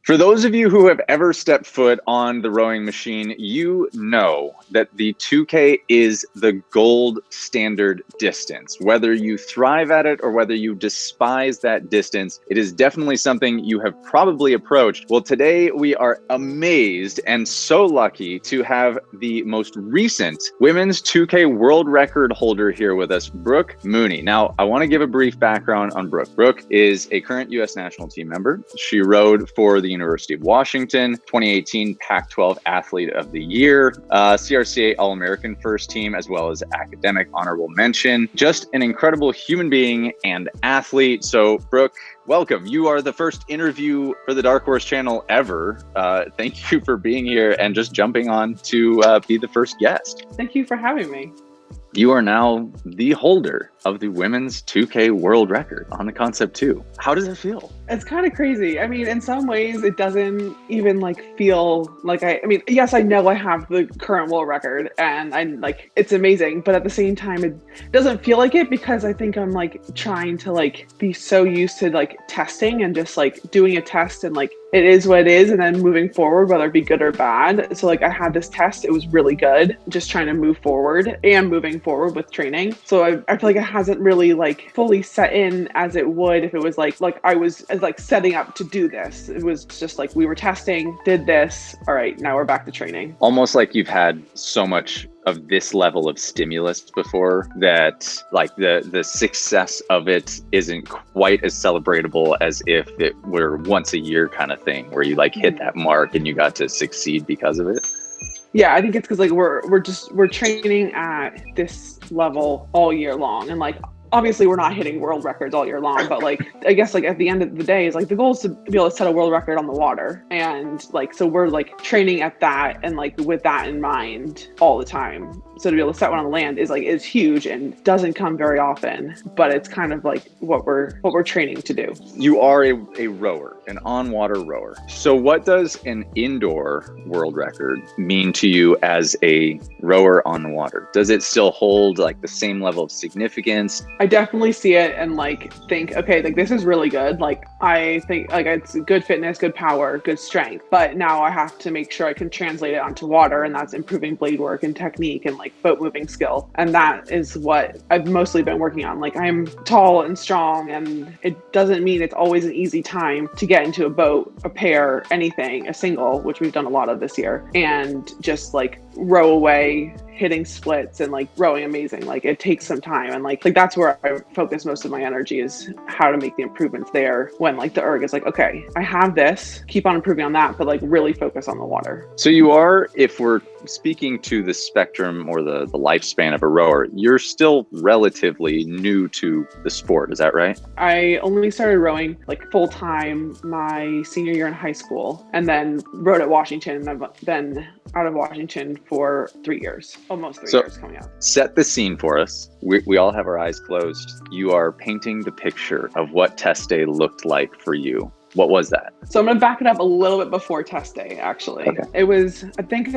For those of you who have ever stepped foot on the rowing machine, you know that the 2K is the gold standard distance. Whether you thrive at it or whether you despise that distance, it is definitely something you have probably approached. Well, today we are amazed and so lucky to have the most recent women's 2K world record holder here with us, Brooke Mooney. Now, I want to give a brief background on Brooke. Brooke is a current U.S. national team member. She rowed for the University of Washington, 2018 Pac-12 Athlete of the Year, CRCA All-American First Team, as well as academic honorable mention. Just an incredible human being and athlete. So, Brooke, welcome. You are the first interview for the Dark Horse channel ever. Thank you for being here and just jumping on to be the first guest. Thank you for having me. You are now the holder of the women's 2K world record on the Concept 2. How does it feel? It's kind of crazy. I mean, in some ways, it doesn't even feel like I mean, yes, I know I have the current world record and it's amazing, but at the same time, it doesn't feel like it because I think I'm trying to be so used to testing and just doing a test and it is what it is and then moving forward, whether it be good or bad. So I had this test, it was really good, just trying to move forward and moving forward with training. So I feel like it hasn't really fully set in as it would if it was I was setting up to do this. It was just we were testing, did this, all right, now we're back to training. Almost like you've had so much of this level of stimulus before that the success of it isn't quite as celebratable as if it were once a year kind of thing where you hit that mark and you got to succeed because of it. Yeah, I think it's because we're training at this level all year long, and obviously we're not hitting world records all year long, but I guess at the end of the day is the goal is to be able to set a world record on the water, and so we're training at that and with that in mind all the time. So to be able to set one on the land is huge and doesn't come very often, but it's kind of what we're training to do. You are a rower, an on-water rower. So what does an indoor world record mean to you as a rower on the water? Does it still hold the same level of significance? I definitely see it and think, okay, this is really good. I think it's good fitness, good power, good strength, but now I have to make sure I can translate it onto water, and that's improving blade work and technique and boat moving skill. And that is what I've mostly been working on. I'm tall and strong, and it doesn't mean it's always an easy time to get into a boat, a pair, anything, a single, which we've done a lot of this year, and just row away, hitting splits and rowing amazing. It takes some time, and that's where I focus most of my energy, is how to make the improvements there when the erg is okay, I have this, keep on improving on that, but really focus on the water. So you are, if we're speaking to the spectrum or the lifespan of a rower, you're still relatively new to the sport, is that right? I only started rowing full time my senior year in high school, and then rowed at Washington, and I've been out of Washington for 3 years, almost 3 years coming up. Set the scene for us. We all have our eyes closed. You are painting the picture of what test day looked like for you. What was that? So I'm going to back it up a little bit before test day, actually. Okay. It was, I think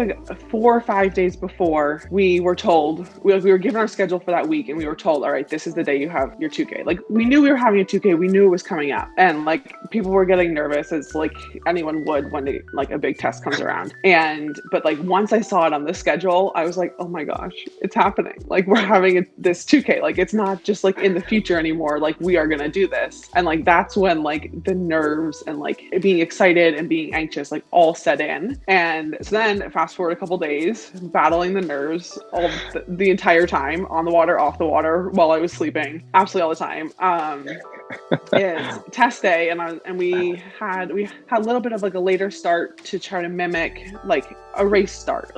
4 or 5 days before we were told, we were given our schedule for that week, and we were told, all right, this is the day you have your 2K. We knew we were having a 2K. We knew it was coming up. And people were getting nervous, as anyone would when a big test comes around. But once I saw it on the schedule, I was oh my gosh, it's happening. We're having this 2K. It's not just in the future anymore. We are going to do this. And that's when the nerves and being excited and being anxious all set in. And so then fast forward a couple days, battling the nerves all the entire time, on the water, off the water, while I was sleeping, absolutely all the time. Is test day, and we had a little bit of a later start to try to mimic a race start.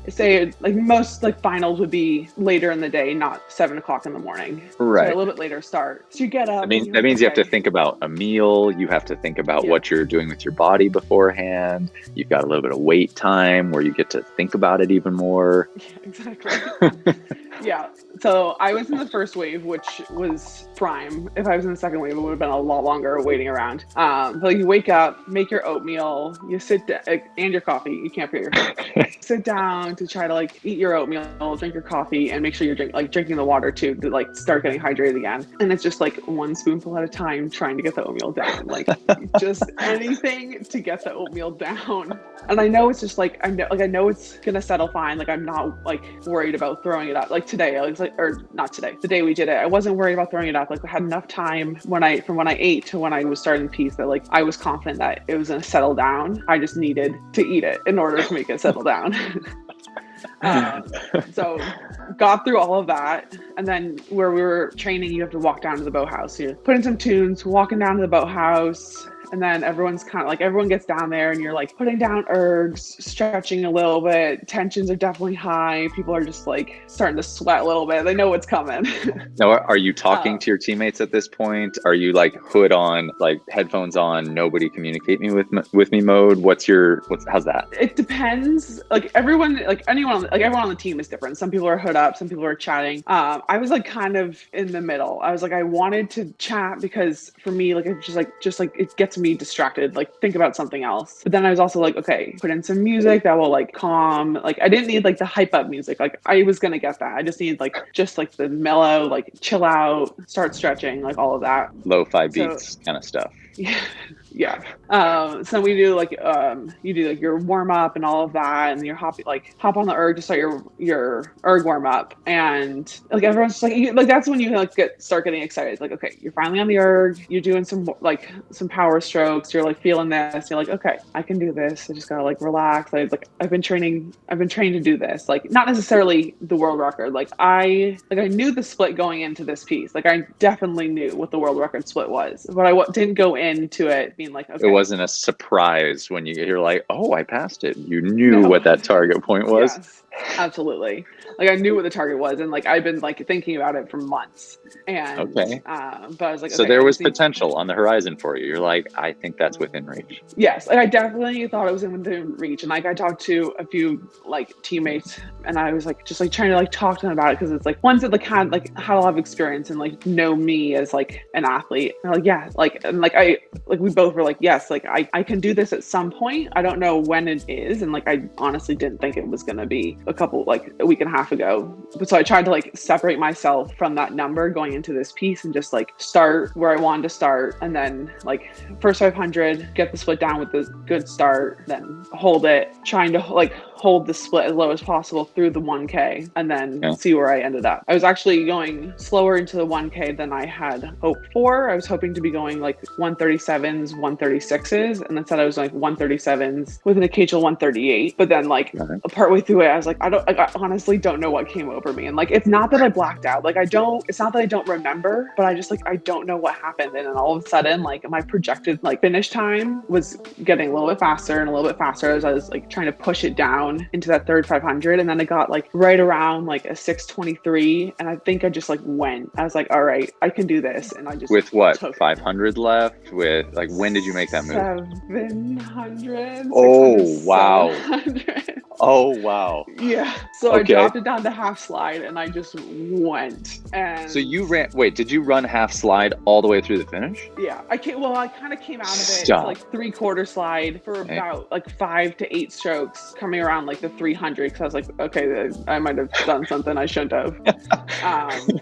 Say most finals would be later in the day, not 7 o'clock in the morning. Right. So a little bit later start. So you get up. That means you have to think about a meal. You have to think about what you're doing with your body beforehand. You've got a little bit of wait time where you get to think about it even more. Yeah, exactly. Yeah. So I was in the first wave, which was prime. If I was in the second wave, it would have been a lot longer waiting around. But you wake up, make your oatmeal, you sit down, and your coffee. You can't forget your coffee. Sit down to try to like eat your oatmeal, drink your coffee, and make sure you're drinking the water too to like start getting hydrated again. And it's just like one spoonful at a time, trying to get the oatmeal down. Like just anything to get the oatmeal down. And I know it's just like I know it's gonna settle fine. Like I'm not like worried about throwing it up. Like today, I was like, or not today, the day we did it, I wasn't worried about throwing it up. Like I had enough time from when I ate to when I was starting the piece that like I was confident that it was gonna settle down. I just needed to eat it in order to make it settle down. So got through all of that, and then where we were training, you have to walk down to the boathouse. You put in some tunes, walking down to the boathouse. And then everyone's kind of like, everyone gets down there and you're like putting down ergs, stretching a little bit. Tensions are definitely high. People are just like starting to sweat a little bit. They know what's coming. Now, are you talking to your teammates at this point? Are you like hood on, like headphones on, nobody communicate me with me mode? How's that? It depends. Like everyone on the team is different. Some people are hood up, some people are chatting. I was like kind of in the middle. I was like, I wanted to chat because for me, like it's just like it gets me distracted, like think about something else. But then I was also like, okay, put in some music that will like calm. Like I didn't need like the hype up music. Like I was gonna get that. I just need like the mellow, like chill out, start stretching, like all of that. Lo-fi beats kind of stuff. Yeah. So we do like you do like your warm up and all of that, and you hop on the erg to start your erg warm up, and like everyone's just like that's when you like start getting excited. Like okay, you're finally on the erg, you're doing some power strokes, you're like feeling this, you're like okay, I can do this. I just gotta like relax. I've been trained to do this. Like not necessarily the world record. Like I knew the split going into this piece. Like I definitely knew what the world record split was, but I didn't go into it being like, okay. It wasn't a surprise when you're like, oh, I passed it. You knew what that target point was. Yes, absolutely. Like I knew what the target was, and like I've been like thinking about it for months. And but I was like, so okay, there was potential on the horizon for you. You're like, I think that's within reach. Yes, like I definitely thought it was within reach, and like I talked to a few like teammates, and I was like just like trying to like talk to them about it because it's like ones that like had a lot of experience and like know me as like an athlete. And they're like yeah, we both were like yes, like I can do this at some point. I don't know when it is, and like I honestly didn't think it was gonna be a week and a half ago. But so I tried to like separate myself from that number going into this piece and just like start where I wanted to start, and then like first 500 get the split down with the good start, then hold it, trying to like hold the split as low as possible through the 1K, and then see where I ended up. I was actually going slower into the 1K than I had hoped for. I was hoping to be going like 137s, 136s, and instead I was like 137s with an occasional 138. But then like partway through it, I was like, I honestly don't know what came over me. And like, it's not that I blacked out. Like it's not that I don't remember, but I just like, I don't know what happened. And then all of a sudden, like my projected like finish time was getting a little bit faster and a little bit faster as I was like trying to push it down into that third 500. And then I got like right around like a 623. And I think I just like went, I was like, all right, I can do this. And I just with what 500 left with like, when did you make that move? 700. Oh, wow. 700. Oh, wow. Yeah. So I dropped it down to half slide and I just went. And so you did you run half slide all the way through the finish? Yeah. I kind of came out of it to like 3/4 slide for about like 5 to 8 strokes coming around like the 300. Cause I was like, okay, I might have done something I shouldn't have.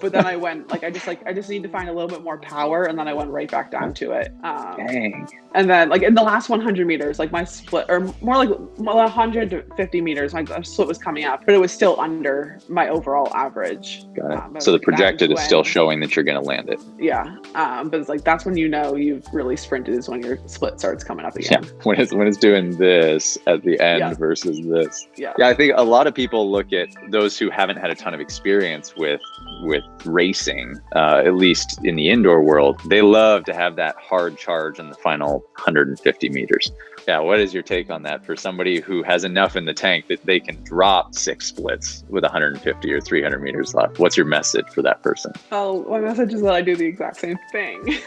But then I went like, I just need to find a little bit more power. And then I went right back down to it. Dang. And then like in the last 100 meters, like my split, or more like 150 meters, my split was coming up, but it was still under my overall average. Got it. So the projected is still showing that you're going to land it. Yeah. But it's like, that's when you know you've really sprinted, is when your split starts coming up again. Yeah. When it's doing this at the end versus this. Yeah. Yeah. I think a lot of people look at those who haven't had a ton of experience with with racing, at least in the indoor world, they love to have that hard charge in the final 150 meters. Yeah, what is your take on that for somebody who has enough in the tank that they can drop 6 splits with 150 or 300 meters left? What's your message for that person? Oh, my message is that I do the exact same thing.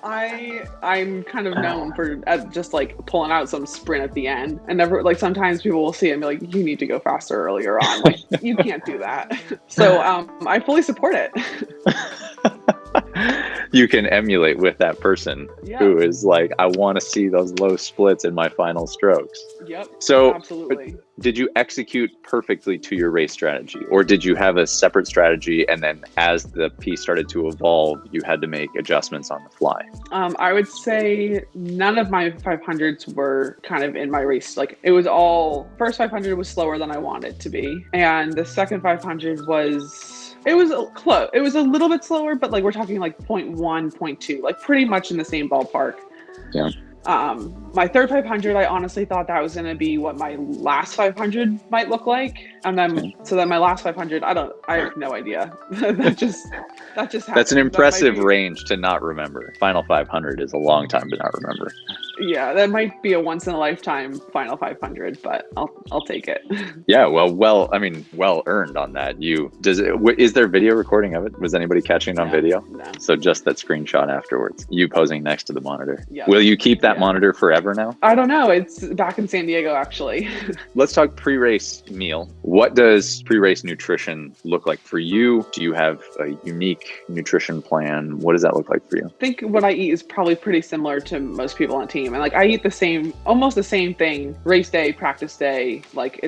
I'm kind of known for just like pulling out some sprint at the end, and never like sometimes people will see it and be like, you need to go faster earlier on. Like, you can't do that. So I fully support it. You can emulate with that person who is like, I want to see those low splits in my final strokes. Yep. So absolutely. Did you execute perfectly to your race strategy, or did you have a separate strategy, and then as the piece started to evolve, you had to make adjustments on the fly? I would say none of my 500s were kind of in my race. Like, it was all, first 500 was slower than I wanted to be, and the second 500 was, it was close. It was a little bit slower, but like we're talking like 0.1, 0.2, like pretty much in the same ballpark. Yeah. My third 500, I honestly thought that was going to be what my last 500 might look like. And then, so then my last 500, I have no idea. that just happened. That's an impressive range to not remember. Final 500 is a long time to not remember. Yeah, that might be a once in a lifetime final 500, but I'll take it. Yeah, well earned on that. Is there video recording of it? Was anybody catching it on video? No. So just that screenshot afterwards, you posing next to the monitor. Yeah. Will you keep that monitor forever now? I don't know. It's back in San Diego, actually. Let's talk pre-race meal. What does pre-race nutrition look like for you? Do you have a unique nutrition plan? What does that look like for you? I think what I eat is probably pretty similar to most people on the team. And like, I eat almost the same thing, race day, practice day. Like,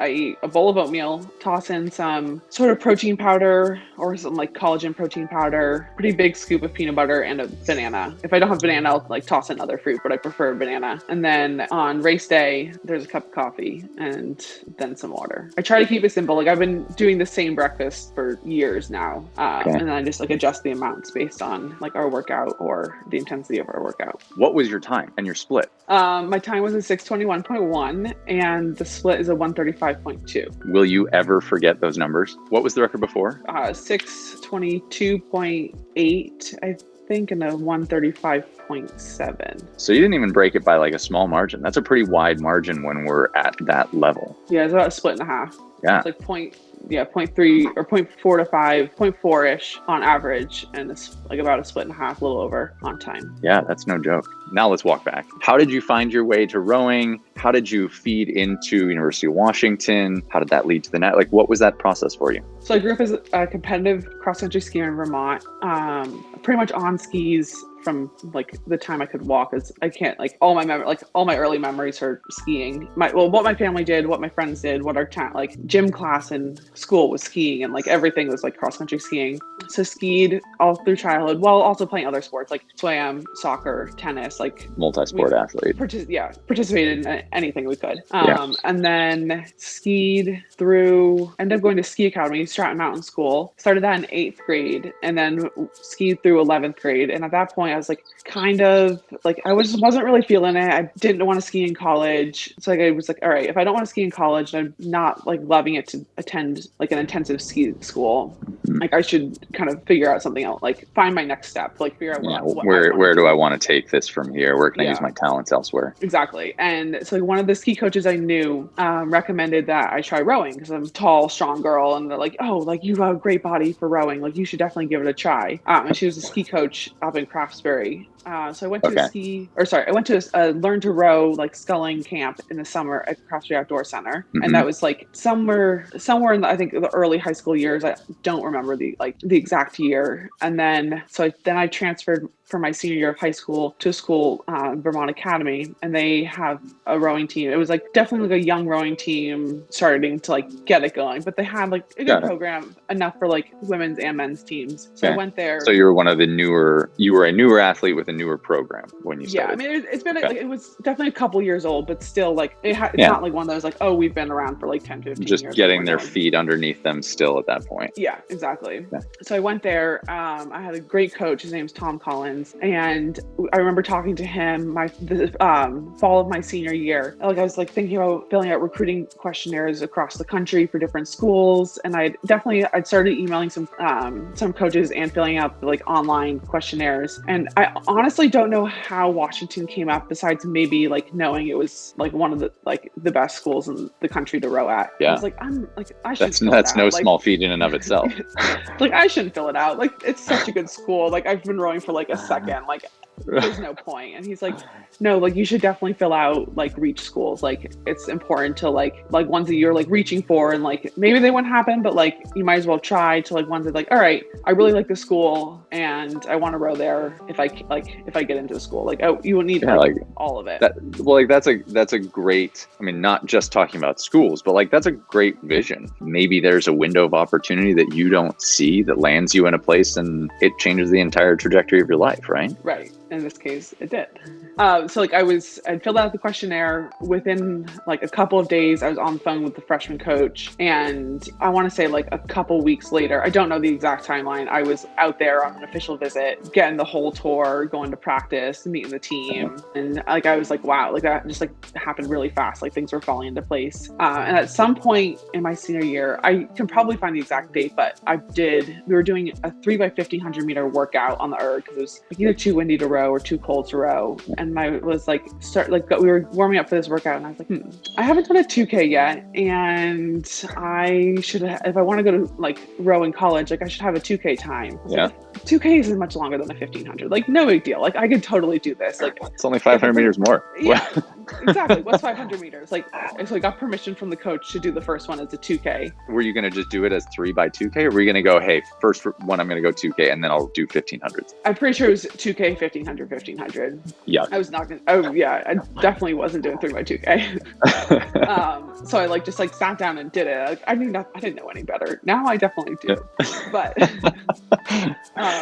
I eat a bowl of oatmeal, toss in some sort of protein powder or some like collagen protein powder, pretty big scoop of peanut butter, and a banana. If I don't have banana, I'll like toss in other fruit, but I prefer banana. And then on race day, there's a cup of coffee and then some water. I try to keep it simple. Like, I've been doing the same breakfast for years now. And then I just like adjust the amounts based on like our workout or the intensity of our workout. What was your time and your split? My time was a 6:21.1 and the split is a 1:35.2. Will you ever forget those numbers? What was the record before? 6:22.8, I think, and a 1:35.7. So you didn't even break it by like a small margin. That's a pretty wide margin when we're at that level. Yeah, it's about a split and a half. Yeah. It's like 0.3 or 0.4 to 5, 0.4-ish on average, and it's like about a split and a half, a little over on time. Yeah, that's no joke. Now let's walk back. How did you find your way to rowing? How did you feed into University of Washington? How did that lead to the net? Like, what was that process for you? So I grew up as a competitive cross-country skier in Vermont, pretty much on skis from like the time I could walk. As I can't, like, all my early memories are skiing. What my family did, what my friends did, what our like gym class in school was skiing, and like everything was like cross-country skiing. So skied all through childhood, while also playing other sports like swam, soccer, tennis, like multi-sport athlete. Participated in anything we could. And then skied through, ended up going to ski academy, Stratton Mountain School. Started that in 8th grade, and then skied through 11th grade. And at that point, I was like, kind of like, I wasn't really feeling it. I didn't want to ski in college. So like, I was like, all right, if I don't want to ski in college, and I'm not like loving it to attend like an intensive ski school, like I should kind of figure out something else, like find my next step, like figure out where do I want to take this from here? Where can I use my talents elsewhere? Exactly. And so one of the ski coaches I knew recommended that I try rowing, because I'm a tall, strong girl, and they're like, oh, like you have a great body for rowing, like you should definitely give it a try. And she was a ski coach up in Craftsbury. So I went to I went to a learn to row like sculling camp in the summer at Craftsbury Outdoor Center. Mm-hmm. And that was like somewhere in I think the early high school years. I don't remember the exact year. And then I transferred for my senior year of high school to a school, Vermont Academy, and they have a rowing team. It was like definitely like a young rowing team starting to like get it going, but they had like a good program, enough for like women's and men's teams. So I went there. So you were a newer athlete with a newer program when you started. Yeah, I mean, it's been like, it was definitely a couple years old, but still like it's not like one of those like, oh, we've been around for like 10, 15 years. Just getting their feet underneath them still at that point. Yeah, exactly. exactly. So I went there. I had a great coach. His name's Tom Collins. And I remember talking to him the fall of my senior year. Like I was like thinking about filling out recruiting questionnaires across the country for different schools. And I'd started emailing some coaches and filling out like online questionnaires. And I honestly don't know how Washington came up, besides maybe like knowing it was like one of the best schools in the country to row at. Yeah. I was like, I should. That's no small feat in and of itself. Like I shouldn't fill it out. Like it's such a good school. Like I've been rowing for like a second. Like there's no point. And he's like, no, like you should definitely fill out like reach schools. Like it's important to like ones that you're like reaching for, and like maybe they wouldn't happen, but like you might as well try to like ones that like, all right, I really like this school and I want to row there if I get into the school. Like, oh, you would need like all of it. That's a great, I mean, not just talking about schools, but like that's a great vision. Maybe there's a window of opportunity that you don't see that lands you in a place and it changes the entire trajectory of your life, right? Right. In this case, it did. So like I filled out the questionnaire. Within like a couple of days, I was on the phone with the freshman coach, and I want to say like a couple weeks later, I don't know the exact timeline, I was out there on an official visit, getting the whole tour, going to practice, meeting the team. And like I was like, wow, like that just like happened really fast. Like things were falling into place. And at some point in my senior year, I can probably find the exact date, but we were doing a 3x1500 meter workout on the erg because it was like either too windy to row or too cold to row. And I was like, we were warming up for this workout, and I was like, I haven't done a 2K yet, and I should, if I want to go to like row in college, like I should have a 2K time. Yeah. Like, 2K isn't much longer than a 1500. Like no big deal. Like I could totally do this. Like it's only 500 meters more. Yeah, exactly. What's 500 meters? Like, so I got permission from the coach to do the first one as a 2K. Were you going to just do it as 3x2K, or were you going to go, hey, first one I'm going to go 2K and then I'll do 1500s? I'm pretty sure it was 2K, 1500. Yeah. I was not going to, I definitely wasn't doing 3x2K. So I like just like sat down and did it. Like, I didn't know any better. Now I definitely do. But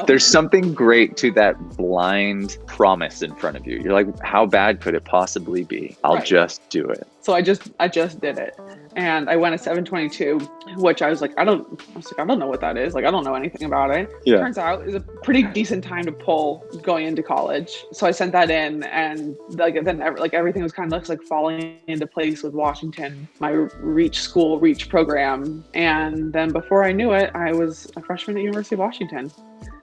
there's something great to that blind promise in front of you. You're like, how bad could it possibly be? I'll just do it. So I just did it. And I went a 722, which I was like, I don't know what that is. Like, I don't know anything about it. Yeah. Turns out it was a pretty decent time to pull going into college. So I sent that in, and like then everything was kind of like falling into place with Washington, my reach program. And then before I knew it, I was a freshman at University of Washington.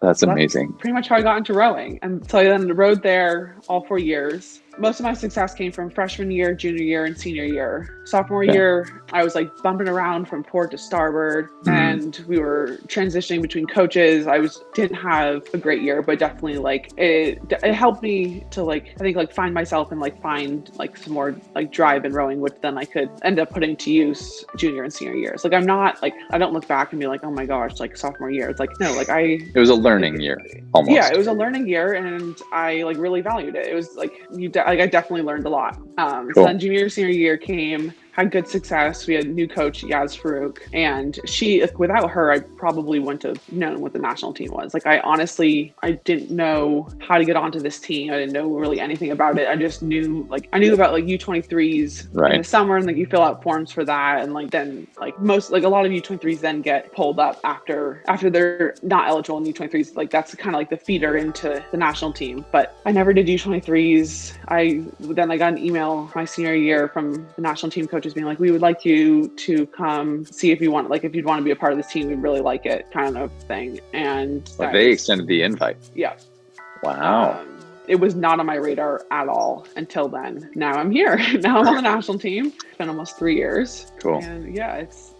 That's amazing. That's pretty much how I got into rowing. And so I then rowed there all 4 years. Most of my success came from freshman year, junior year, and senior year. Sophomore year, I was like bumping around from port to starboard, and we were transitioning between coaches. Didn't have a great year, but definitely like it helped me to like, I think like find myself and like find like some more like drive in rowing, which then I could end up putting to use junior and senior years. Like I'm not like, I don't look back and be like, oh my gosh, like sophomore year. It's like, no, like it was a learning year almost. Yeah, it was a learning year, and I like really valued it. It was like I definitely learned a lot. Cool. So then junior, senior year came, had good success. We had a new coach, Yaz Farouk, and she, without her, I probably wouldn't have known what the national team was. Like I didn't know how to get onto this team. I didn't know really anything about it. I just knew I knew about like U23s in the summer, and like you fill out forms for that, and like then like a lot of U23s then get pulled up after they're not eligible in U23s. Like that's kind of like the feeder into the national team. But I never did U23s. I got an email my senior year from the national team coach being like, we would like you to come see if you'd want to be a part of this team. We'd really like it, kind of thing. And they extended the invite. Yeah. Wow. It was not on my radar at all until then. Now I'm here. Now I'm on the national team. It's been almost 3 years. Cool. And yeah, it's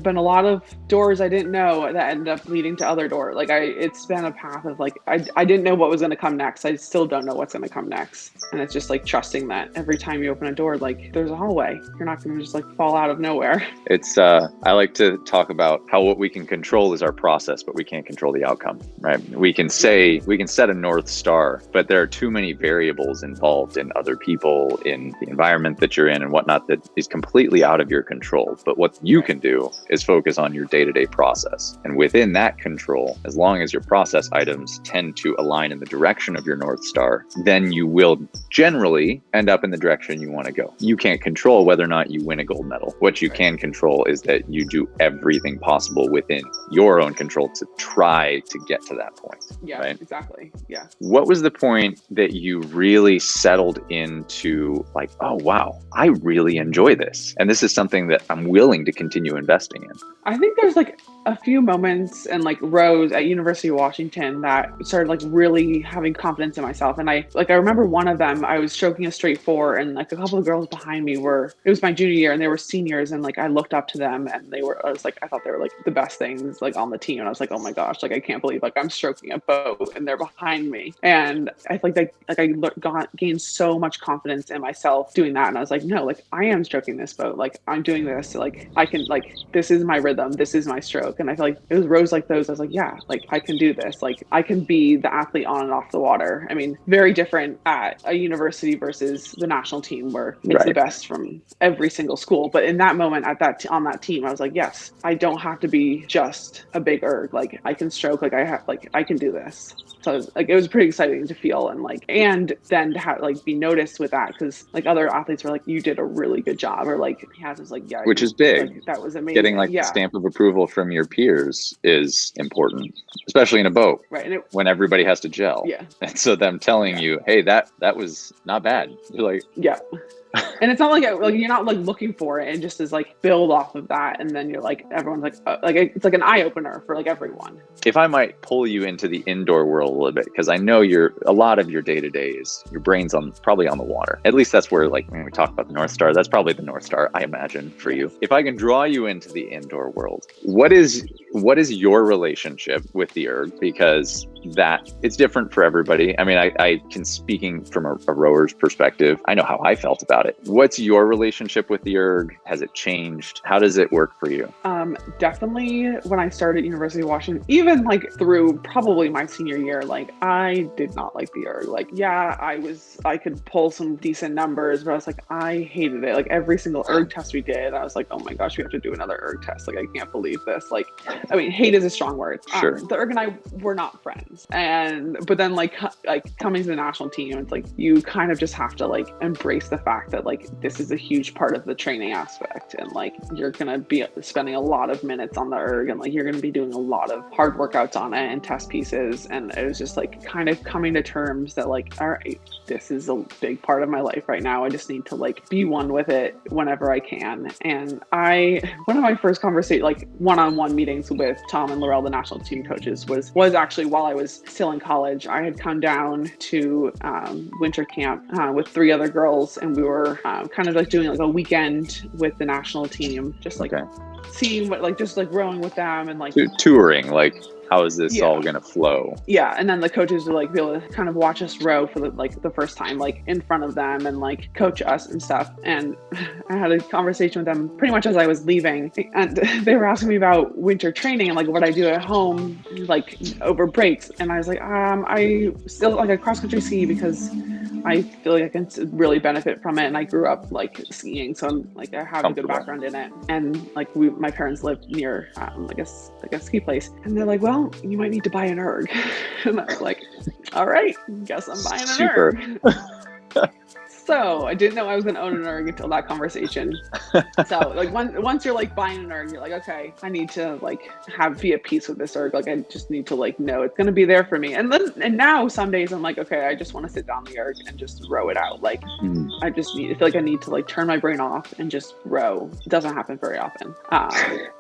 been a lot of doors I didn't know that ended up leading to other doors. Like it's been a path of like, I didn't know what was going to come next. I still don't know what's going to come next. And it's just like trusting that every time you open a door, like there's a hallway. You're not going to just like fall out of nowhere. It's, I like to talk about how what we can control is our process, but we can't control the outcome, right? We can set a North Star, but there are too many variables involved in other people, in the environment that you're in and whatnot, that is completely out of your control. But what you can do is focus on your day-to-day process. And within that control, as long as your process items tend to align in the direction of your North Star, then you will generally end up in the direction you want to go. You can't control whether or not you win a gold medal. What you can control is that you do everything possible within your own control to try to get to that point. Yeah, right? Exactly. Yeah. What was the point that you really settled into like, oh, wow, I really enjoy this. And this is something that I'm willing to continue investing in? I think there's like a few moments and like rows at University of Washington that started like really having confidence in myself. And I remember one of them, I was stroking a straight four and like a couple of girls behind me it was my junior year and they were seniors. And like, I looked up to them and I thought they were like the best things like on the team. And I was like, oh my gosh, like, I can't believe like I'm stroking a boat and they're behind me. And I think I gained so much confidence in myself doing that. And I was like, no, like I am stroking this boat. Like I'm doing this. Like I can, like, this is my rhythm. This is my stroke. And I feel like it was rows like those. I was like, yeah, like I can do this. Like I can be the athlete on and off the water. I mean, very different at a university versus the national team where it's the best from every single school. But in that moment on that team, I was like, yes, I don't have to be just a big erg. Like I can stroke. Like I can do this. So it was pretty exciting to feel and then to have like be noticed with that because like other athletes were like, you did a really good job, or like Haz was like, yeah, which is big. Like, that was amazing. Getting like the stamp of approval from your peers is important, especially in a boat, right? When everybody has to gel. Yeah. And so them telling you, hey, that was not bad. You're like, yeah. And it's not like you're not like looking for it and just as like build off of that, and then you're like everyone's like it's like an eye opener for like everyone. If I might pull you into the indoor world a little bit, because I know a lot of your day to day is your brain's probably on the water. At least that's where like when we talk about the North Star, that's probably the North Star, I imagine, for you. If I can draw you into the indoor world, what is your relationship with the erg? Because that it's different for everybody. I mean, I can, speaking from a rower's perspective, I know how I felt about it. What's your relationship with the erg? Has it changed? How does it work for you? Definitely when I started University of Washington, even like through probably my senior year, like I did not like the erg. Like, yeah, I could pull some decent numbers, but I was like, I hated it. Like every single erg test we did, I was like, oh my gosh, we have to do another erg test. Like, I can't believe this. Like, I mean, hate is a strong word. Sure. The erg and I were not friends. But then like coming to the national team, it's like, you kind of just have to like embrace the fact that like, this is a huge part of the training aspect. And like, you're going to be spending a lot of minutes on the erg and like, you're going to be doing a lot of hard workouts on it and test pieces. And it was just like kind of coming to terms that like, all right, this is a big part of my life right now. I just need to like be one with it whenever I can. And one of my first conversations, like one-on-one meetings with Tom and Laurel, the national team coaches, was actually while I was still in college. I had come down to winter camp with 3 other girls, and we were kind of like doing like a weekend with the national team, just like seeing what, like, just like rowing with them and like touring, like, how is this all going to flow? Yeah. And then the coaches would like be able to kind of watch us row for the first time, like in front of them, and like coach us and stuff. And I had a conversation with them pretty much as I was leaving, and they were asking me about winter training and like what I do at home, like over breaks. And I was like, I still like a cross country ski because I feel like I can really benefit from it. And I grew up like skiing, so I'm like, I have a good background in it. And like my parents live near like a ski place, and they're like, well, you might need to buy an erg. And I was like, all right, guess I'm buying an erg. So I didn't know I was going to own an erg until that conversation. So like once you're like buying an erg, you're like, okay, I need to like be at peace with this erg. Like I just need to like know it's going to be there for me. And now some days I'm like, okay, I just want to sit down the erg and just row it out. Like I feel like I need to like turn my brain off and just row. It doesn't happen very often.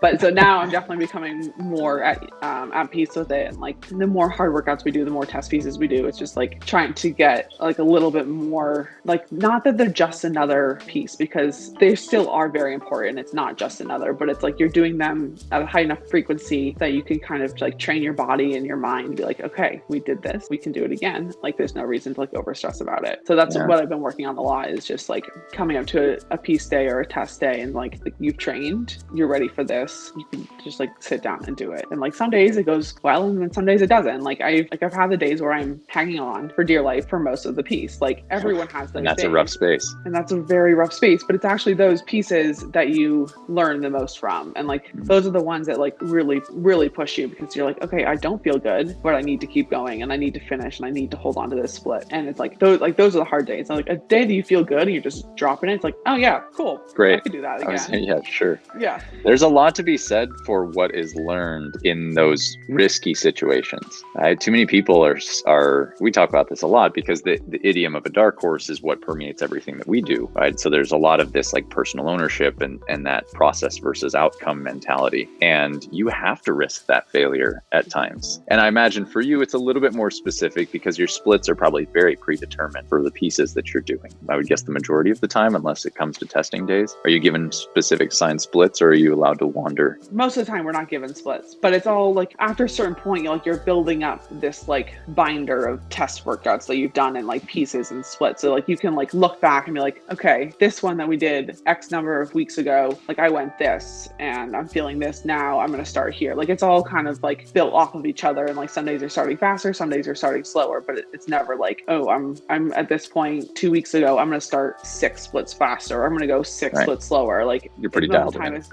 But so now I'm definitely becoming more at peace with it. And like the more hard workouts we do, the more test pieces we do, it's just like trying to get like a little bit more, like, not that they're just another piece, because they still are very important. It's not just another, but it's like you're doing them at a high enough frequency that you can kind of like train your body and your mind, be like, okay, we did this, we can do it again. Like there's no reason to like over stress about it. So that's what I've been working on a lot, is just like coming up to a piece day or a test day and like you've trained, you're ready for this. You can just like sit down and do it. And like some days it goes well, and then some days it doesn't. Like I've had the days where I'm hanging on for dear life for most of the piece. Like everyone has those days. that's a rough space. And that's a very rough space, but it's actually those pieces that you learn the most from. And like, those are the ones that like really, really push you, because you're like, okay, I don't feel good, but I need to keep going and I need to finish and I need to hold on to this split. And it's like, those are the hard days. And like a day that you feel good and you're just dropping it, it's like, oh yeah, cool. Great. I could do that again. Yeah, sure. Yeah. There's a lot to be said for what is learned in those risky situations. Too many people are, we talk about this a lot because the idiom of a dark horse is what permeates everything that we do, right? So there's a lot of this like personal ownership and that process versus outcome mentality. And you have to risk that failure at times. And I imagine for you, it's a little bit more specific because your splits are probably very predetermined for the pieces that you're doing. I would guess the majority of the time, unless it comes to testing days. Are you given specific signed splits or are you allowed to wander? Most of the time we're not given splits, but it's all like after a certain point, you're building up this like binder of test workouts that you've done in like pieces and splits. So like you can like look back and be like, okay, this one that we did X number of weeks ago, like I went this and I'm feeling this now, I'm going to start here. Like it's all kind of like built off of each other. And like some days are starting faster, some days are starting slower, but it's never like, oh, I'm at this point 2 weeks ago, I'm going to start 6 splits faster, or I'm going to go 6 splits slower. Like you're pretty dialed in.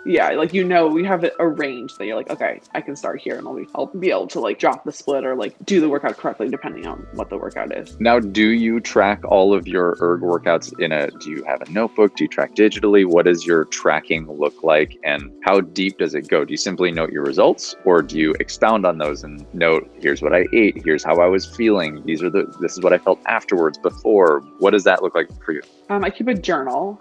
Yeah, like we have a range that you're like, okay, I can start here and I'll be able to like drop the split or like do the workout correctly depending on what the workout is. Now, do you track all of your erg workouts do you have a notebook? Do you track digitally? What does your tracking look like and how deep does it go? Do you simply note your results or do you expound on those and note, here's what I ate, here's how I was feeling, this is what I felt afterwards, before? What does that look like for you? I keep a journal.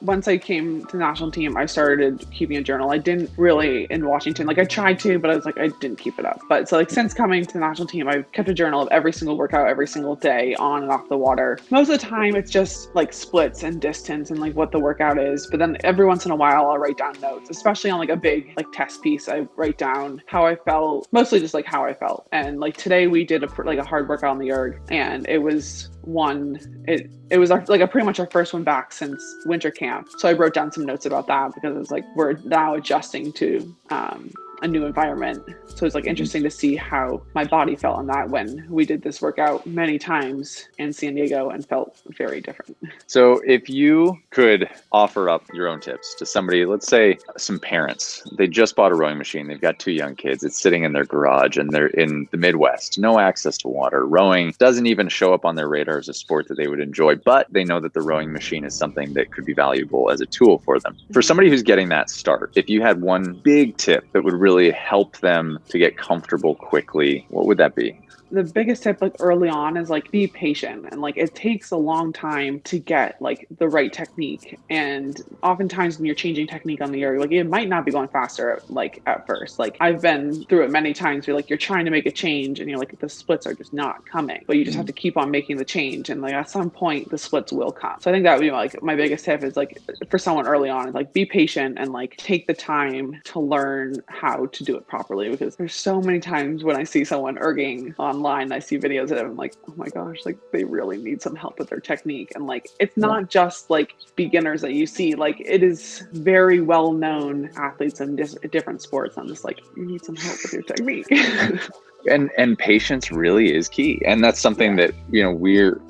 Once I came to the national team, I started keeping a journal. I didn't really in Washington, like I tried to, but I was like, I didn't keep it up. But so like since coming to the national team, I've kept a journal of every single workout, every single day on and off the water. Most of the time it's just like splits and distance and like what the workout is. But then every once in a while I'll write down notes, especially on like a big like test piece. I write down how I felt, mostly just like how I felt. And like today we did a hard workout on the erg and it was it was pretty much our first one back since winter camp. So I wrote down some notes about that because it's like we're now adjusting to a new environment. So it's like interesting to see how my body felt on that when we did this workout many times in San Diego and felt very different. So if you could offer up your own tips to somebody, let's say some parents, they just bought a rowing machine. They've got 2 young kids. It's sitting in their garage and they're in the Midwest, no access to water. Rowing doesn't even show up on their radar as a sport that they would enjoy, but they know that the rowing machine is something that could be valuable as a tool for them. For somebody who's getting that start, if you had one big tip that would really help them to get comfortable quickly, what would that be? The biggest tip like early on is like be patient, and like it takes a long time to get like the right technique. And oftentimes when you're changing technique on the erg, like it might not be going faster like at first. Like I've been through it many times where like you're trying to make a change and you're like the splits are just not coming, but you just have to keep on making the change, and like at some point the splits will come. So I think that would be like my biggest tip is like for someone early on is like be patient and like take the time to learn how to do it properly, because there's so many times when I see someone erging online, I see videos of them, I'm like, oh my gosh, like they really need some help with their technique. And like it's not just like beginners that you see, like it is very well known athletes in different sports. I'm just like, you need some help with your technique. And patience really is key. And that's something that, you know,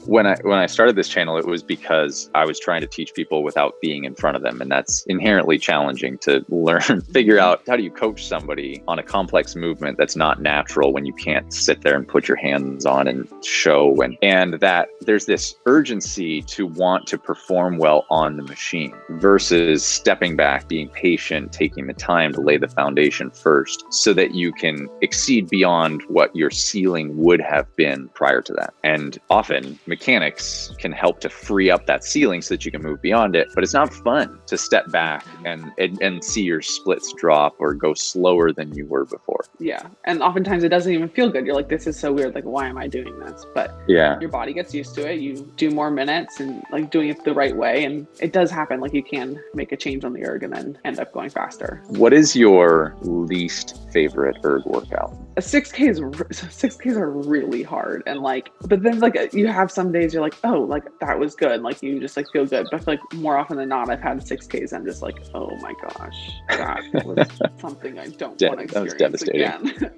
when I started this channel, it was because I was trying to teach people without being in front of them. And that's inherently challenging to learn, figure out how do you coach somebody on a complex movement that's not natural when you can't sit there and put your hands on and show. And that there's this urgency to want to perform well on the machine versus stepping back, being patient, taking the time to lay the foundation first so that you can exceed beyond what your ceiling would have been prior to that. And often mechanics can help to free up that ceiling so that you can move beyond it, but it's not fun to step back and see your splits drop or go slower than you were before. Yeah. And oftentimes it doesn't even feel good. You're like, this is so weird. Like, why am I doing this? But yeah, your body gets used to it. You do more minutes and like doing it the right way. And it does happen. Like you can make a change on the erg and then end up going faster. What is your least favorite erg workout? a 6Ks are really hard, and like, but then like you have some days you're like, oh, like that was good, like you just like feel good. But I feel like more often than not, I've had 6Ks I'm just like, oh my gosh, that was something I don't want to experience. That was devastating. Again.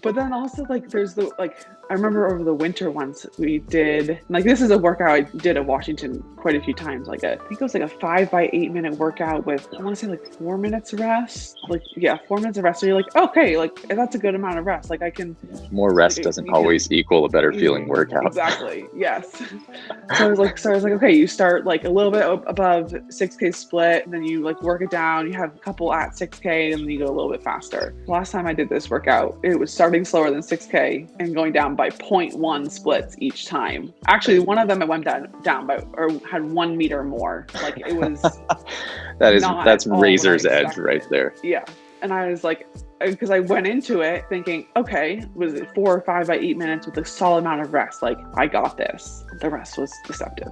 But then also like there's the like I remember over the winter once we did like, this is a workout I did at Washington quite a few times, like I think it was like a 5 by 8 minute workout with, I want to say like 4 minutes rest, like 4 minutes of rest. So you're like, okay, like that's a good amount of rest, like I can, more rest doesn't always equal a better feeling workout. Exactly, yes. So I was like okay, you start like a little bit above 6K split, and then you like work it down, you have a couple at 6K, and then you go a little bit faster. Last time I did this workout, it was starting slower than 6K and going down by 0.1 splits each time. Actually, one of them I went down by, or had 1 meter more. Like it was that's razor's edge right there. Yeah. And I was like, because I went into it thinking, okay, was it 4 or 5 by 8 minutes with a solid amount of rest? Like, I got this. The rest was deceptive.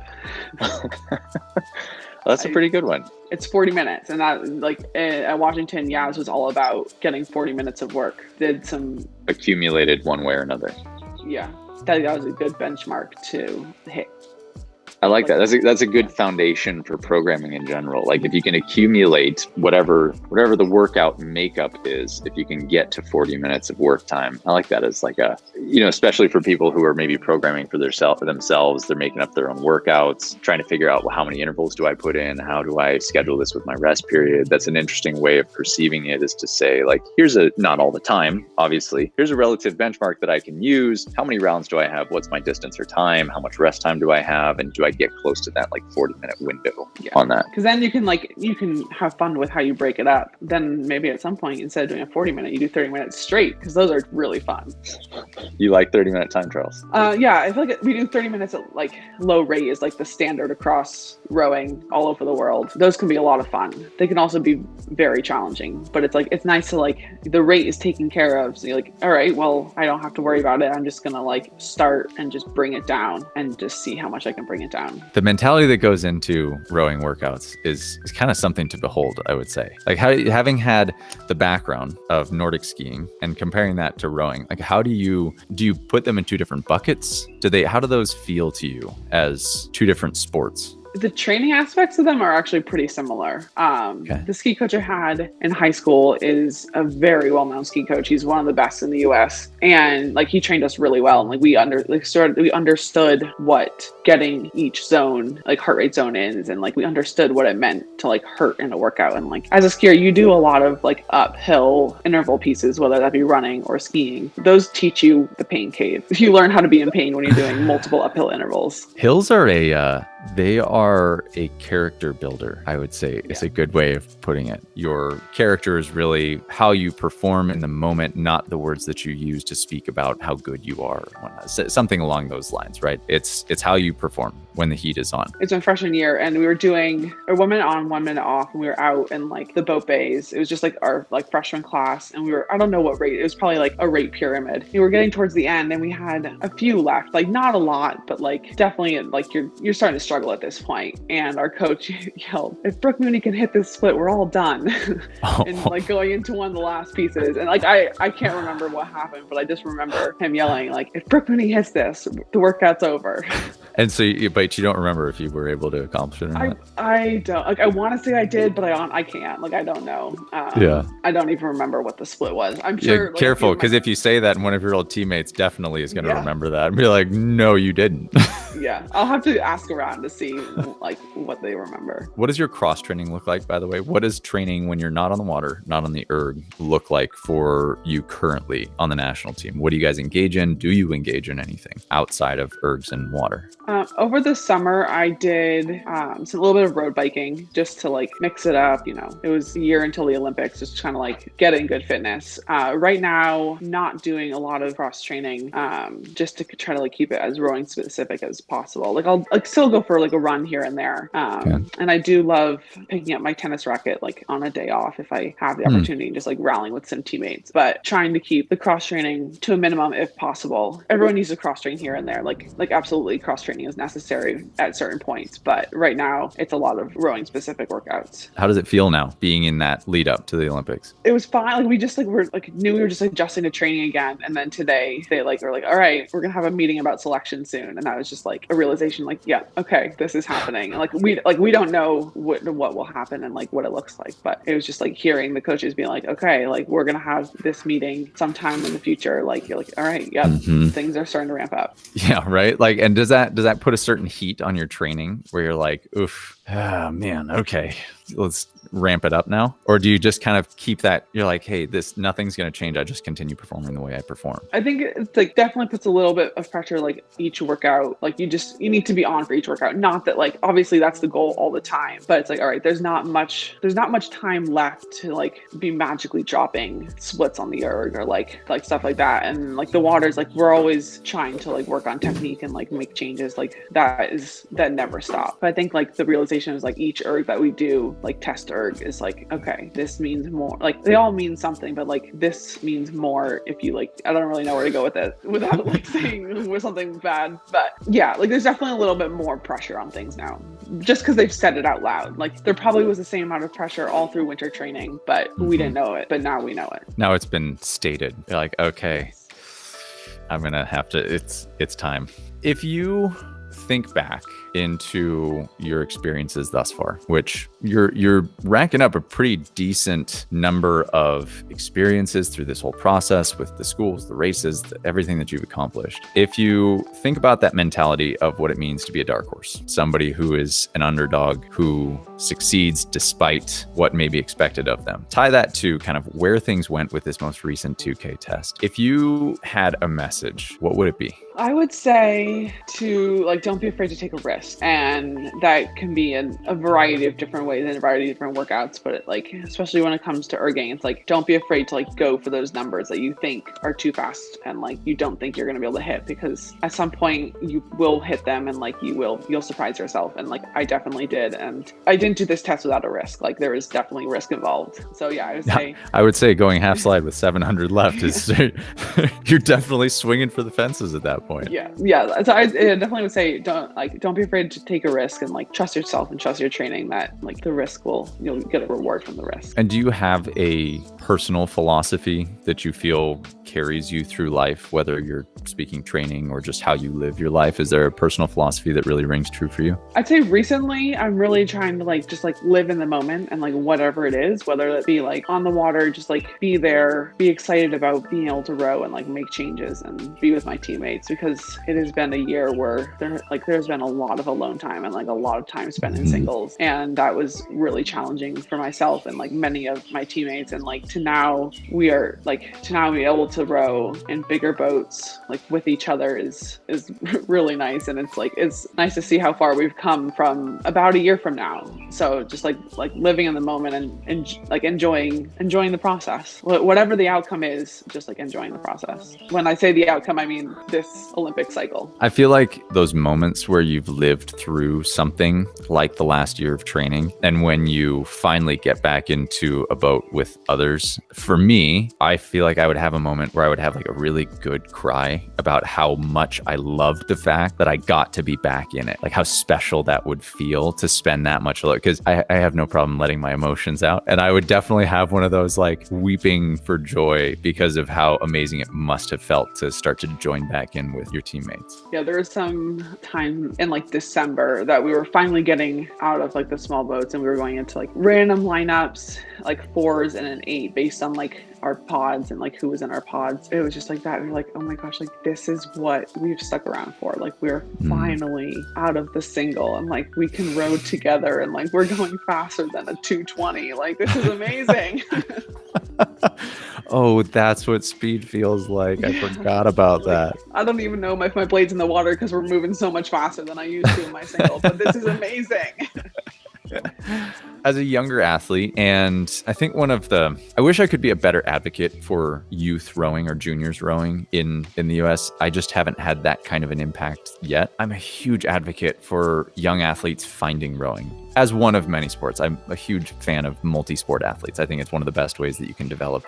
That's a pretty good one. It's 40 minutes. And that, like, at Washington, this was all about getting 40 minutes of work. Did some... accumulated one way or another. Yeah. That was a good benchmark to hit. I like that. That's a good foundation for programming in general. Like if you can accumulate whatever the workout makeup is, if you can get to 40 minutes of work time, I like that as like a, especially for people who are maybe programming for themselves, they're making up their own workouts, trying to figure out, well, how many intervals do I put in? How do I schedule this with my rest period? That's an interesting way of perceiving it, is to say like, not all the time, obviously, here's a relative benchmark that I can use. How many rounds do I have? What's my distance or time? How much rest time do I have? And do I get close to that like 40-minute window on that? Because then you can have fun with how you break it up. Then maybe at some point, instead of doing a 40-minute, you do 30 minutes straight, because those are really fun. You like 30-minute time trials? Yeah, I feel like we do 30 minutes at like low rate is like the standard across rowing all over the world. Those can be a lot of fun. They can also be very challenging, but it's like, it's nice to like, the rate is taken care of. So you're like, all right, well, I don't have to worry about it. I'm just gonna like start and just bring it down and just see how much I can bring it down. The mentality that goes into rowing workouts is kind of something to behold, I would say. Like having had the background of Nordic skiing and comparing that to rowing, like how do you put them in two different buckets? How do those feel to you as two different sports? The training aspects of them are actually pretty similar. The ski coach I had in high school is a very well-known ski coach. He's one of the best in the US. And like, he trained us really well. And like, we understood what getting each zone, like heart rate zone is. And like, we understood what it meant to like hurt in a workout. And like, as a skier, you do a lot of like uphill interval pieces, whether that be running or skiing. Those teach you the pain cave. You learn how to be in pain when you're doing multiple uphill intervals. Hills are they are a character builder, I would say. It's a good way of putting it. Your character is really how you perform in the moment, not the words that you use to speak about how good you are. Something along those lines, right? It's how you perform when the heat is on. It's my freshman year, and we were doing a 1 minute on, 1 minute off, and we were out in like the boat bays. It was just like our like freshman class, and we were, I don't know what rate, it was probably like a rate pyramid. We were getting towards the end, and we had a few left, like not a lot, but like definitely like you're starting to struggle at this point. And our coach yelled, if Brooke Mooney can hit this split, we're all done. And like going into one of the last pieces, and like I can't remember what happened, but I just remember him yelling like, if Brooke Mooney hits this, the workout's over. And so, but you don't remember if you were able to accomplish it or not? I don't. Like, I want to say I did, but I can't. Like, I don't know. I don't even remember what the split was. I'm sure. Yeah, careful, because if you say that, and one of your old teammates definitely is going to remember that and be like, no, you didn't. Yeah, I'll have to ask around to see like what they remember. What does your cross training look like, by the way? What does training when you're not on the water, not on the erg, look like for you currently on the national team? What do you guys engage in? Do you engage in anything outside of ergs and water? Over the summer, I did a little bit of road biking just to like mix it up. You know, it was a year until the Olympics, just trying to like get in good fitness. Right now, not doing a lot of cross training, just to try to like keep it as rowing specific as possible. Like I'll like still go for like a run here and there. And I do love picking up my tennis racket like on a day off if I have the opportunity, just like rallying with some teammates, but trying to keep the cross training to a minimum if possible. Everyone needs to cross train here and there. Like absolutely cross training is necessary at certain points, but right now it's a lot of rowing specific workouts. How does it feel now being in that lead up to the Olympics? It was fine. Like we just like knew we were just adjusting to training again, and then today they like were like, all right, we're gonna have a meeting about selection soon, and that was just like a realization, like, yeah, okay, this is happening. And we don't know what will happen and like what it looks like, but it was just like hearing the coaches being like, okay, like we're gonna have this meeting sometime in the future. Like you're like, all right, yeah, things are starting to ramp up. Yeah, right. Like, and does that put a certain heat on your training where you're like, oof, oh man, okay, let's ramp it up now? Or do you just kind of keep that, you're like, hey, nothing's going to change, I just continue performing the way I perform? I think it's like definitely puts a little bit of pressure, like each workout, like you need to be on for each workout. Not that like obviously that's the goal all the time, but it's like, all right, there's not much time left to like be magically dropping splits on the erg or like stuff like that. And like the waters, like we're always trying to like work on technique and like make changes, like that never stop. But I think like the realization is like each erg that we do, like test erg, is like, okay, this means more. Like they all mean something, but like this means more if you like, I don't really know where to go with it without like saying with something bad. But yeah, like there's definitely a little bit more pressure on things now, just because they've said it out loud. Like there probably was the same amount of pressure all through winter training, but we didn't know it. But now we know it. Now it's been stated. You're like, okay, I'm gonna have to. It's time. If you think back into your experiences thus far, which you're racking up a pretty decent number of experiences through this whole process with the schools, the races, everything that you've accomplished. If you think about that mentality of what it means to be a dark horse, somebody who is an underdog who succeeds despite what may be expected of them, tie that to kind of where things went with this most recent 2K test. If you had a message, what would it be? I would say to like, don't be afraid to take a risk. And that can be in a variety of different ways and a variety of different workouts. But it, like, especially when it comes to erging, it's like, don't be afraid to like go for those numbers that you think are too fast and like you don't think you're going to be able to hit, because at some point you will hit them and like you'll surprise yourself. And like I definitely did. And I didn't do this test without a risk. Like there was definitely risk involved. So yeah, I would say going half slide with 700 left is you're definitely swinging for the fences at that point. Yeah. So I definitely would say don't be afraid to take a risk and like trust yourself and trust your training that like the risk you'll get a reward from the risk. And do you have a personal philosophy that you feel carries you through life, whether you're speaking training or just how you live your life? Is there a personal philosophy that really rings true for you? I'd say recently I'm really trying to like just like live in the moment and like whatever it is, whether it be like on the water, just like be there, be excited about being able to row and like make changes and be with my teammates, because it has been a year where there's been a lot of alone time and like a lot of time spent in singles, and that was really challenging for myself and like many of my teammates. And like to now be able to row in bigger boats like with each other is really nice. And it's nice to see how far we've come from about a year from now. So just like living in the moment and like enjoying the process, whatever the outcome is, just like enjoying the process. When I say the outcome, I mean this Olympic cycle. I feel like those moments where you've lived through something like the last year of training, and when you finally get back into a boat with others, for me, I feel like I would have a moment where I would have like a really good cry about how much I loved the fact that I got to be back in it. Like how special that would feel to spend that much alone, because I have no problem letting my emotions out. And I would definitely have one of those like weeping for joy because of how amazing it must have felt to start to join back in with your teammates. Yeah, there was some time in like December that we were finally getting out of like the small boats and we were going into like random lineups, like 4s and an 8 based on like our pods and like who was in our pods. It was just like that. And we're like, oh my gosh, like this is what we've stuck around for. Like we're finally out of the single and like we can row together and like we're going faster than a 220. Like this is amazing. Oh, that's what speed feels like. I forgot about that. I don't even know if my blade's in the water because we're moving so much faster than I used to in my single, but this is amazing. as a younger athlete, and I think I wish I could be a better advocate for youth rowing or juniors rowing in the US. I just haven't had that kind of an impact yet. I'm a huge advocate for young athletes finding rowing as one of many sports. I'm a huge fan of multi-sport athletes. I think it's one of the best ways that you can develop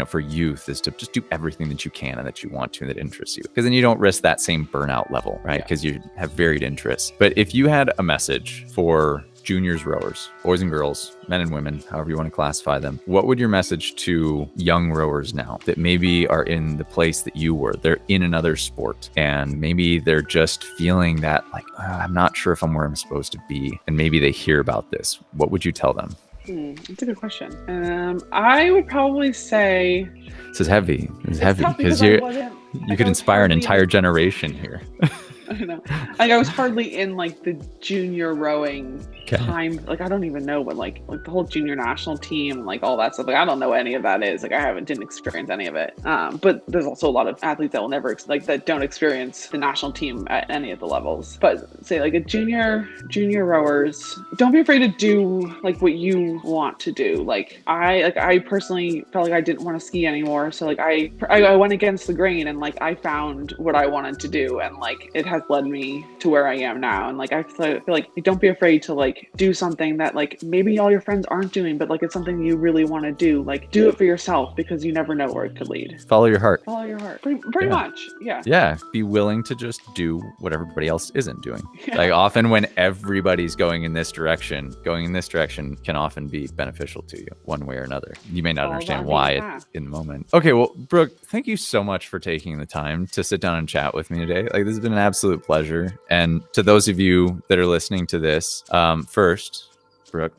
for youth is to just do everything that you can and that you want to and that interests you. Because then you don't risk that same burnout level, right? Because you have varied interests. But if you had a message for juniors rowers, boys and girls, men and women, however you want to classify them, what would your message to young rowers now that maybe are in the place that you were? They're in another sport and maybe they're just feeling that like, I'm not sure if I'm where I'm supposed to be. And maybe they hear about this. What would you tell them? That's a good question. I would probably say... This is heavy. It's heavy because you could inspire an entire generation here. I know. Like I was hardly in like the junior rowing time. Like I don't even know what like the whole junior national team, like all that stuff. Like I don't know what any of that is. Like didn't experience any of it. But there's also a lot of athletes that will never that don't experience the national team at any of the levels. But say like a junior rowers, don't be afraid to do like what you want to do. I personally felt like I didn't want to ski anymore. So like I went against the grain and like I found what I wanted to do, and like it has led me to where I am now. And like I feel like don't be afraid to like do something that like maybe all your friends aren't doing, but like it's something you really want to do. Like do it for yourself because you never know where it could lead. Follow your heart. Pretty much. Yeah. Be willing to just do what everybody else isn't doing. Like often when everybody's going in this direction can often be beneficial to you one way or another. You may not understand why in the moment. Okay, well, Brooke, thank you so much for taking the time to sit down and chat with me today. Like this has been an absolute pleasure. And to those of you that are listening to this, first, Brooke,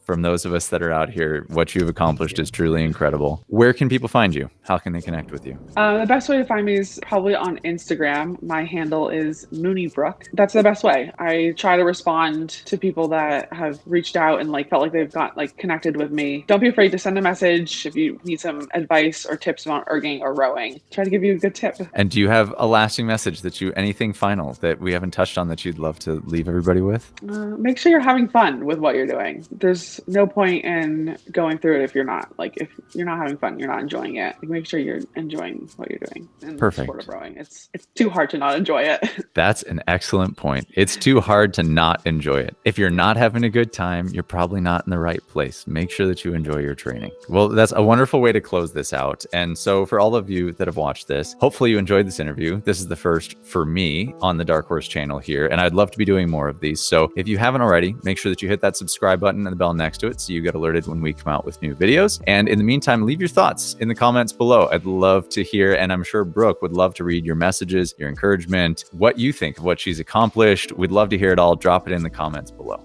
from those of us that are out here, what you've accomplished is truly incredible. Where can people find you? How can they connect with you? The best way to find me is probably on Instagram. My handle is Mooney Brooke. That's the best way. I try to respond to people that have reached out and like felt like they've got like connected with me. Don't be afraid to send a message if you need some advice or tips about erging or rowing. Try to give you a good tip. And do you have a lasting message anything final that we haven't touched on that you'd love to leave everybody with? Make sure you're having fun with what you're doing. There's no point in going through it if you're not. Like if you're not having fun, you're not enjoying it. Like, make sure you're enjoying what you're doing in the sport of rowing. It's too hard to not enjoy it. That's an excellent point. It's too hard to not enjoy it. If you're not having a good time, you're probably not in the right place. Make sure that you enjoy your training. Well, that's a wonderful way to close this out. And so for all of you that have watched this, hopefully you enjoyed this interview. This is the first for me on the Dark Horse channel here, and I'd love to be doing more of these. So if you haven't already, make sure that you hit that subscribe button and the bell next to it so you get alerted when we come out with new videos. And in the meantime, leave your thoughts in the comments below. I'd love to hear, and I'm sure Brooke would love to read your messages, your encouragement, what you think of what she's accomplished. We'd love to hear it all. Drop it in the comments below.